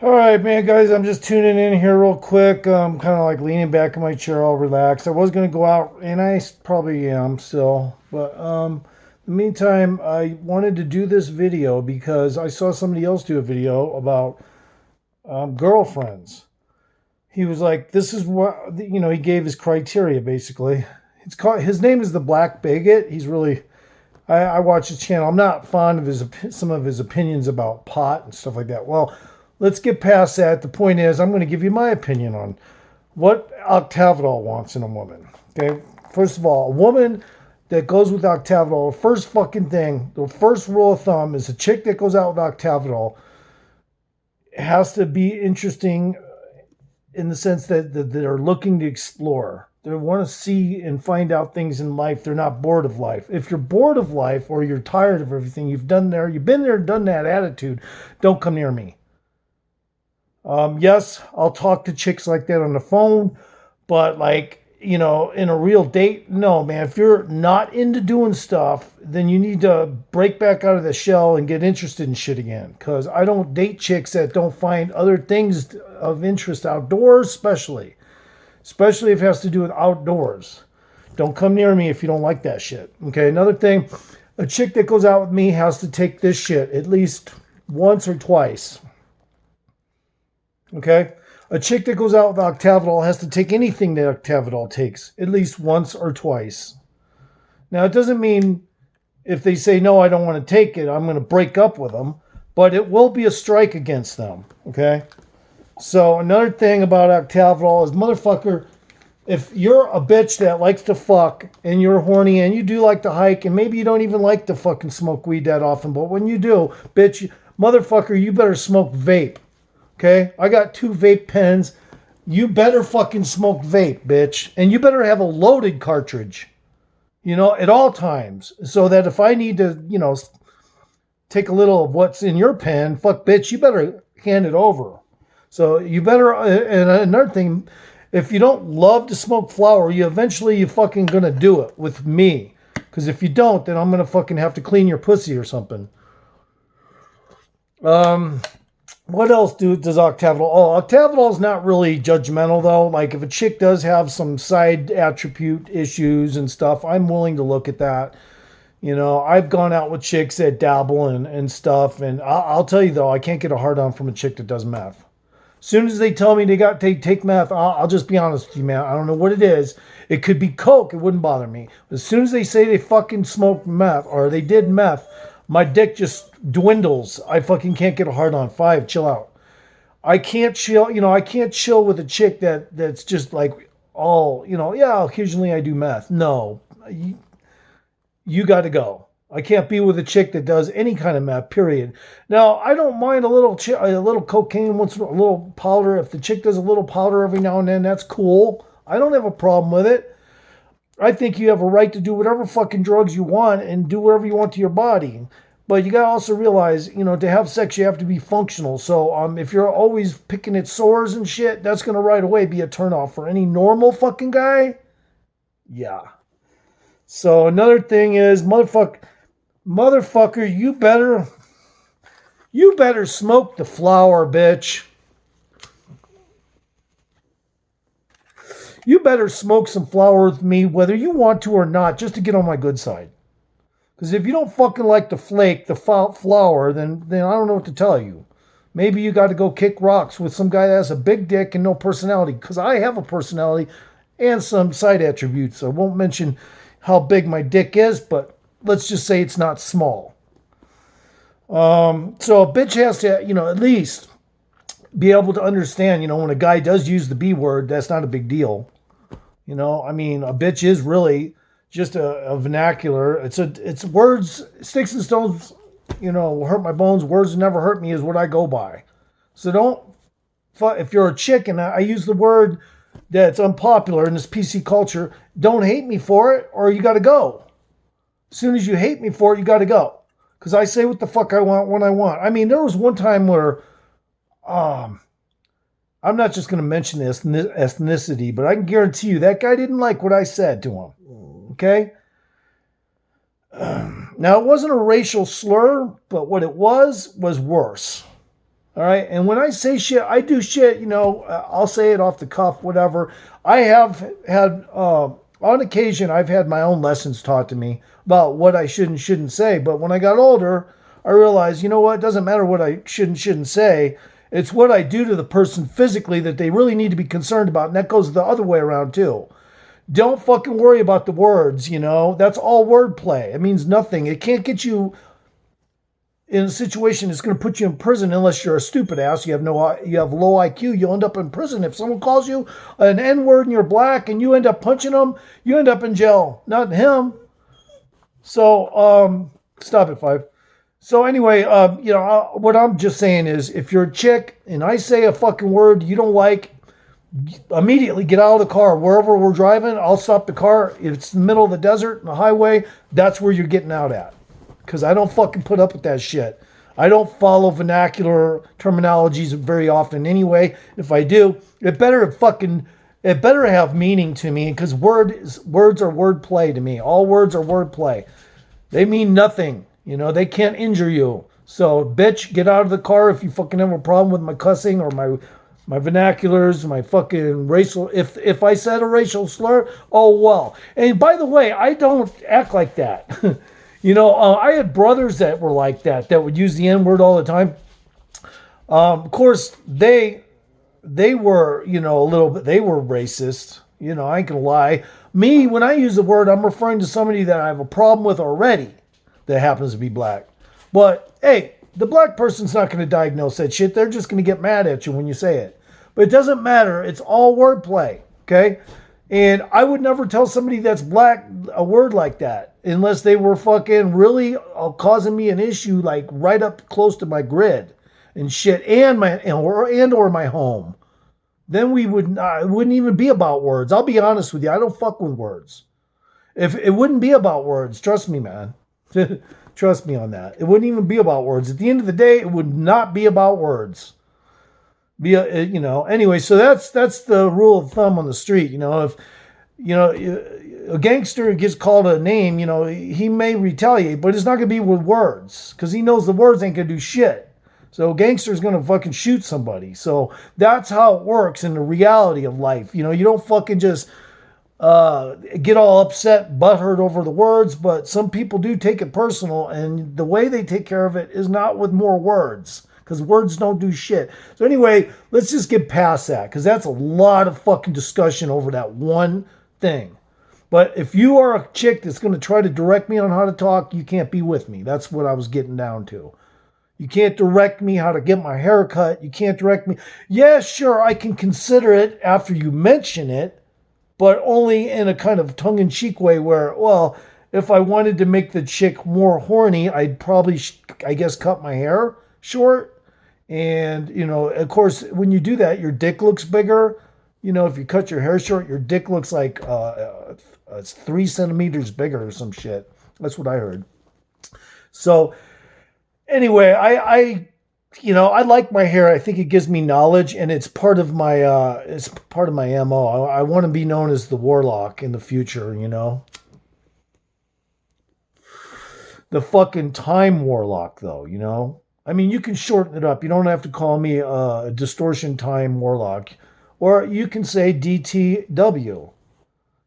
All right, man, guys, I'm just tuning in here real quick. I'm kind of like leaning back in my chair, all relaxed. I was gonna go out, and probably am still, but in the meantime, I wanted to do this video because I saw somebody else do a video about girlfriends. He was like, "This is what He gave his criteria basically. It's called. His name is the Black Bigot. He's really. I watch his channel. I'm not fond of some of his opinions about pot and stuff like that. Well, let's get past that. The point is, I'm going to give you my opinion on what OcTaViDaL wants in a woman. Okay, first of all, a woman that goes with OcTaViDaL, the first fucking thing, the first rule of thumb is a chick that goes out with OcTaViDaL has to be interesting in the sense that they're looking to explore. They want to see and find out things in life. They're not bored of life. If you're bored of life or you're tired of everything you've been there and done that attitude, don't come near me. Yes, I'll talk to chicks like that on the phone, but in a real date, no, man. If you're not into doing stuff, then you need to break back out of the shell and get interested in shit again. Because I don't date chicks that don't find other things of interest outdoors, especially if it has to do with outdoors. Don't come near me if you don't like that shit. Okay, another thing, a chick that goes out with me has to take this shit at least once or twice. Okay? A chick that goes out with OcTaViDaL has to take anything that OcTaViDaL takes at least once or twice. Now, it doesn't mean if they say, no, I don't want to take it, I'm going to break up with them, but it will be a strike against them. Okay? So, another thing about OcTaViDaL is, motherfucker, if you're a bitch that likes to fuck and you're horny and you do like to hike and maybe you don't even like to fucking smoke weed that often, but when you do, bitch, motherfucker, you better smoke vape. Okay, I got 2 vape pens. You better fucking smoke vape, bitch. And you better have a loaded cartridge, at all times. So that if I need to, take a little of what's in your pen, fuck, bitch, you better hand it over. So you better, and another thing, if you don't love to smoke flower, you fucking gonna do it with me. Because if you don't, then I'm gonna fucking have to clean your pussy or something. What else does OcTaViDaL? Oh, OcTaViDaL is not really judgmental though. Like if a chick does have some side attribute issues and stuff, I'm willing to look at that. I've gone out with chicks that dabble and stuff, and I'll tell you though, I can't get a hard on from a chick that does meth. As soon as they tell me they take meth, I'll just be honest with you, man. I don't know what it is. It could be coke. It wouldn't bother me. As soon as they say they fucking smoked meth or they did meth, my dick just dwindles. I fucking can't get a hard on. 5, chill out. I can't chill. I can't chill with a chick that's just like, oh, yeah, occasionally I do meth. No, you got to go. I can't be with a chick that does any kind of meth, period. Now, I don't mind a little cocaine, a little powder. If the chick does a little powder every now and then, that's cool. I don't have a problem with it. I think you have a right to do whatever fucking drugs you want and do whatever you want to your body. But you got to also realize, to have sex, you have to be functional. So if you're always picking at sores and shit, that's going to right away be a turnoff for any normal fucking guy. Yeah. So another thing is, motherfucker, you better smoke the flower, bitch. You better smoke some flower with me, whether you want to or not, just to get on my good side. Because if you don't fucking like the flake, the flower, then I don't know what to tell you. Maybe you got to go kick rocks with some guy that has a big dick and no personality. Because I have a personality and some side attributes. I won't mention how big my dick is, but let's just say it's not small. So a bitch has to, at least be able to understand, when a guy does use the B word, that's not a big deal. A bitch is really just a vernacular. It's words, sticks and stones, will hurt my bones. Words never hurt me is what I go by. So if you're a chick and I use the word that's unpopular in this PC culture, don't hate me for it or you got to go. As soon as you hate me for it, you got to go. Because I say what the fuck I want when I want. There was one time where, I'm not just going to mention the ethnicity, but I can guarantee you that guy didn't like what I said to him. Okay? Now, it wasn't a racial slur, but what it was worse. All right. And when I say shit, I do shit, I'll say it off the cuff, whatever. I have had, on occasion, I've had my own lessons taught to me about what I should and shouldn't say. But when I got older, I realized, you know what? It doesn't matter what I should and shouldn't say. It's what I do to the person physically that they really need to be concerned about. And that goes the other way around, too. Don't fucking worry about the words, That's all wordplay. It means nothing. It can't get you in a situation that's going to put you in prison unless you're a stupid ass. You have low IQ. You'll end up in prison. If someone calls you an N word and you're black and you end up punching them, you end up in jail, not him. So stop it, Five. So anyway, what I'm just saying is, if you're a chick and I say a fucking word you don't like, immediately get out of the car. Wherever we're driving, I'll stop the car. If it's in the middle of the desert, the highway, that's where you're getting out at. Because I don't fucking put up with that shit. I don't follow vernacular terminologies very often anyway. If I do, it better have meaning to me, because words are wordplay to me. All words are wordplay. They mean nothing. They can't injure you. So, bitch, get out of the car if you fucking have a problem with my cussing or my vernaculars, my fucking racial. If I said a racial slur, oh well. And by the way, I don't act like that. I had brothers that were like that would use the N word all the time. Of course, they were, a little bit, they were racist. I ain't gonna lie. Me, when I use the word, I'm referring to somebody that I have a problem with already that happens to be black. But hey, the black person's not going to diagnose that shit. They're just going to get mad at you when you say it. But it doesn't matter. It's all wordplay, okay? And I would never tell somebody that's black a word like that unless they were fucking really causing me an issue, like right up close to my grid and shit, and or my home. Then it wouldn't even be about words. I'll be honest with you. I don't fuck with words. If it wouldn't be about words, trust me, man. Trust me on that. It wouldn't even be about words. At the end of the day, it would not be about words. Anyway, so that's the rule of thumb on the street. If a gangster gets called a name, he may retaliate, but it's not going to be with words, because he knows the words ain't going to do shit. So a gangster's going to fucking shoot somebody. So that's how it works in the reality of life. You don't fucking just get all upset, butthurt over the words, but some people do take it personal, and the way they take care of it is not with more words, because words don't do shit. So anyway, let's just get past that, because that's a lot of fucking discussion over that one thing. But if you are a chick that's going to try to direct me on how to talk, you can't be with me. That's what I was getting down to. You can't direct me how to get my hair cut. You can't direct me. Yeah, sure, I can consider it after you mention it, but only in a kind of tongue-in-cheek way where, well, if I wanted to make the chick more horny, I'd probably, cut my hair short. And, of course, when you do that, your dick looks bigger. If you cut your hair short, your dick looks like it's 3 centimeters bigger or some shit. That's what I heard. So, anyway, I like my hair. I think it gives me knowledge, and it's part of my MO. I want to be known as the Warlock in the future, The fucking Time Warlock, though, I mean, you can shorten it up. You don't have to call me a Distortion Time Warlock. Or you can say DTW.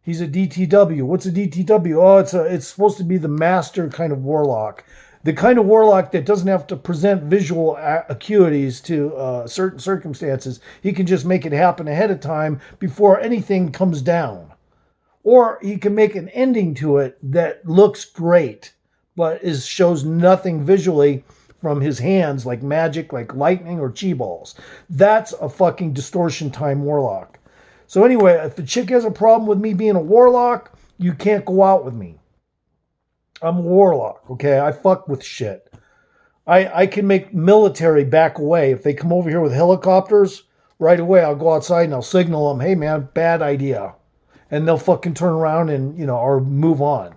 He's a DTW. What's a DTW? Oh, it's supposed to be the master kind of warlock. The kind of warlock that doesn't have to present visual acuities to certain circumstances. He can just make it happen ahead of time before anything comes down. Or he can make an ending to it that looks great, but shows nothing visually from his hands, like magic, like lightning or chi balls. That's a fucking Distortion Time Warlock. So anyway, if a chick has a problem with me being a warlock, you can't go out with me. I'm a warlock, okay? I fuck with shit. I can make military back away. If they come over here with helicopters, right away I'll go outside and I'll signal them, hey man, bad idea. And they'll fucking turn around and, or move on.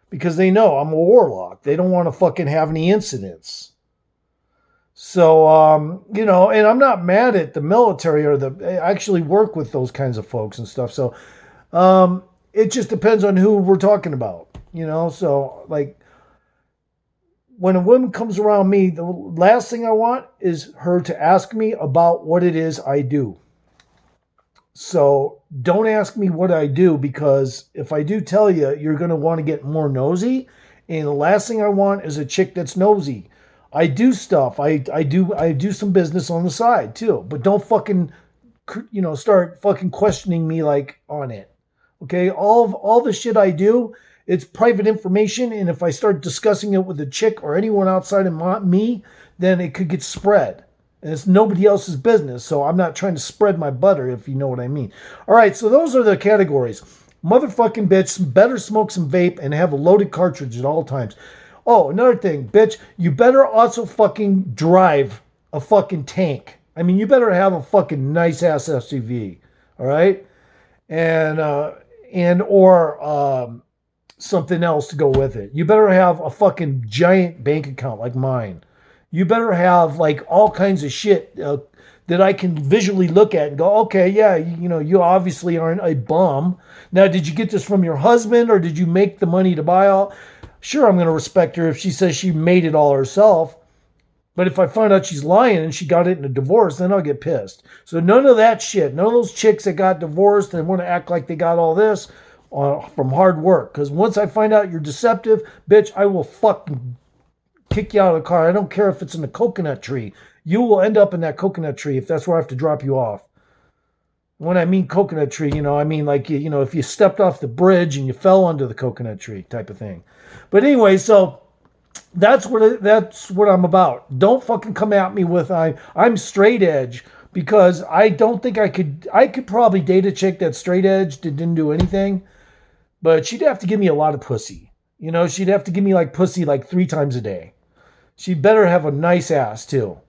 Because they know I'm a warlock. They don't want to fucking have any incidents. So, and I'm not mad at the military I actually work with those kinds of folks and stuff. So, it just depends on who we're talking about, so like when a woman comes around me, the last thing I want is her to ask me about what it is I do. So don't ask me what I do, because if I do tell you, you're going to want to get more nosy. And the last thing I want is a chick that's nosy. I do stuff. I do some business on the side too, but don't fucking start fucking questioning me like on it. Okay, all the shit I do, it's private information, and if I start discussing it with a chick or anyone outside of me, then it could get spread. And it's nobody else's business, so I'm not trying to spread my butter, if you know what I mean. All right, so those are the categories. Motherfucking bitch, better smoke some vape and have a loaded cartridge at all times. Oh, another thing, bitch, you better also fucking drive a fucking tank. I mean, you better have a fucking nice ass SUV, all right? And or something else to go with it. You better have a fucking giant bank account like mine. You better have like all kinds of shit that I can visually look at and go, okay, yeah, you obviously aren't a bum. Now, did you get this from your husband, or did you make the money to buy all? Sure, I'm going to respect her if she says she made it all herself. But if I find out she's lying and she got it in a divorce, then I'll get pissed. So none of that shit. None of those chicks that got divorced and want to act like they got all this from hard work. Because once I find out you're deceptive, bitch, I will fucking kick you out of the car. I don't care if it's in a coconut tree. You will end up in that coconut tree if that's where I have to drop you off. When I mean coconut tree, I mean like, if you stepped off the bridge and you fell under the coconut tree type of thing. But anyway, so that's what I'm about. Don't fucking come at me with I'm straight edge, because I don't think I could probably date a chick that's straight edge that didn't do anything, but she'd have to give me a lot of pussy. She'd have to give me like pussy like 3 times a day. She'd better have a nice ass too.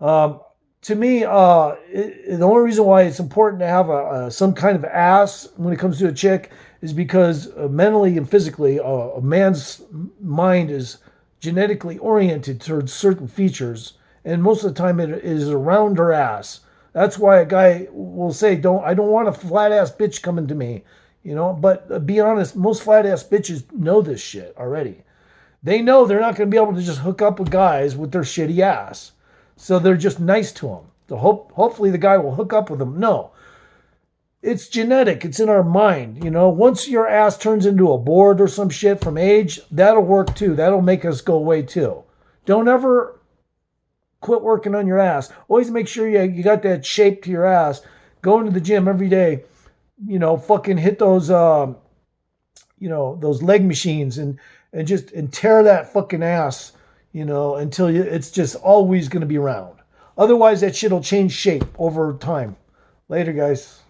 To me, the only reason why it's important to have some kind of ass when it comes to a chick is because mentally and physically, a man's mind is genetically oriented towards certain features, and most of the time it is around her ass. That's why a guy will say, I don't want a flat ass bitch coming to me, But be honest, most flat ass bitches know this shit already. They know they're not going to be able to just hook up with guys with their shitty ass. So they're just nice to them. So hopefully the guy will hook up with them. No. It's genetic. It's in our mind. Once your ass turns into a board or some shit from age, that'll work too. That'll make us go away too. Don't ever quit working on your ass. Always make sure you got that shape to your ass. Go into the gym every day. Fucking hit those, those leg machines and tear that fucking ass, until it's just always going to be round. Otherwise, that shit will change shape over time. Later, guys.